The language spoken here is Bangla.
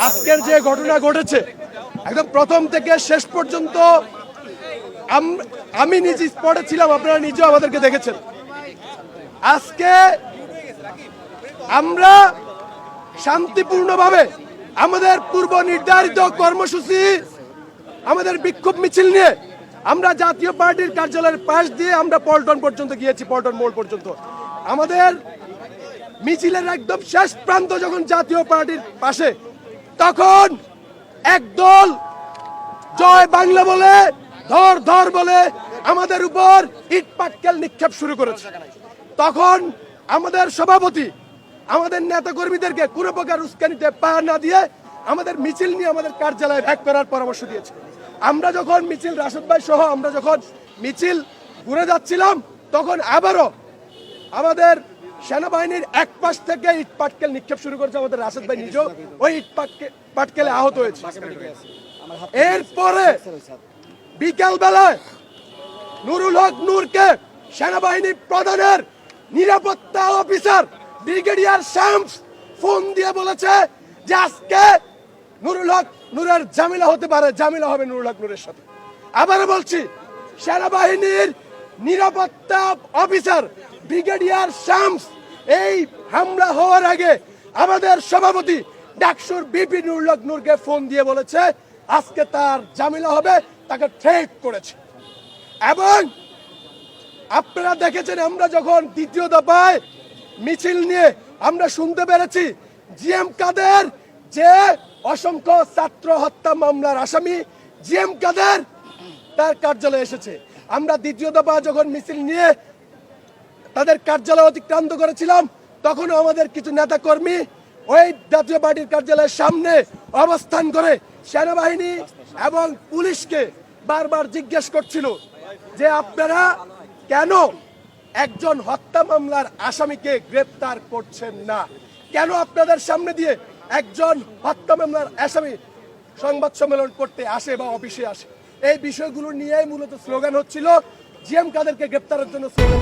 আজকের যে ঘটনা ঘটেছে একদম প্রথম থেকে শেষ পর্যন্ত আমি নিজে স্পটে ছিলাম, আপনারা নিজেও আমাদেরকে দেখেছেন। আজকে আমরা শান্তিপূর্ণভাবে আমাদের পূর্ব নির্ধারিত কর্মসূচি, আমাদের বিক্ষোভ মিছিল নিয়ে আমরা জাতীয় পার্টির কার্যালয়ের পাশ দিয়ে আমরা পল্টন পর্যন্ত গিয়েছি, পল্টন মোড় পর্যন্ত। আমাদের মিছিলের একদম শেষ প্রান্ত যখন জাতীয় পার্টির পাশে, তখন একদল জয় বাংলা বলে, ধর ধর বলে আমাদের উপর ইট পাটকেল নিক্ষেপ শুরু করেছে। তখন আমাদের সভাপতি আমাদের নেতা কর্মীদেরকে কোনো প্রকার উস্কানিতে পা না দিয়ে আমাদের মিছিল নিয়ে আমাদের কার্যালয়ে ব্যাক করার পরামর্শ দিয়েছে। আমরা যখন মিছিল, রাশেদ ভাই সহ আমরা যখন মিছিল ঘুরে যাচ্ছিলাম, তখন আবারও আমাদের সেনাবাহিনীর এক পাশ থেকে ইট পাটকেল নিক্ষেপ শুরু করেছে। আমাদের রাশেদ ভাই নিজেও ওই ইট পাটকেলে আহত হয়েছে। এরপরে বিকাল বেলায় নুরুল হক নূরকে সেনাবাহিনী প্রধানের নিরাপত্তা অফিসার ব্রিগেডিয়ার শামস ফোন দিয়ে বলেছে যে আজকে নুরুল হক নূরের ঝামেলা হতে পারে, ঝামেলা হবে নুরুল হক নূরের সাথে। আবারও বলছি, সেনাবাহিনীর নিরাপত্তা অফিসার ব্রিগেডিয়ার শামস এই হামলা হওয়ার আগে আমাদের সভাপতি ডাকসুর বিপি নুরুল হক নূরকে ফোন দিয়ে বলেছে আজকে তার ঝামেলা হবে, তাকে থ্রেট করেছে। এবং আপনারা দেখেছেন, আমরা যখন দ্বিতীয় দফায় মিছিল নিয়ে আমরা শুনতে পেরেছি জিএম কাদের, যে অসংখ্য ছাত্র হত্যা মামলার আসামি জিএম কাদের তার কার্যালয়ে এসেছে। আমরা দ্বিতীয় দফা যখন মিছিল নিয়ে তাদের কার্যালয় অতিক্রান্ত করেছিলাম, তখনও আমাদের কিছু নেতা কর্মী ওই জাতীয় পার্টির কার্যালয়ের সামনে অবস্থান করে সেনাবাহিনী এবং পুলিশকে বারবার জিজ্ঞেস করছিল যে আপনারা কেন একজন হত্যা মামলার আসামিকে গ্রেপ্তার করছেন না, কেন আপনাদের সামনে দিয়ে একজন হত্যা মামলার আসামি সংবাদ সম্মেলন করতে আসে বা অফিসে আসে। এই বিষয়গুলো নিয়েই মূলত স্লোগান হচ্ছিল, জিএম কাদেরকে গ্রেপ্তারের জন্য স্লোগান।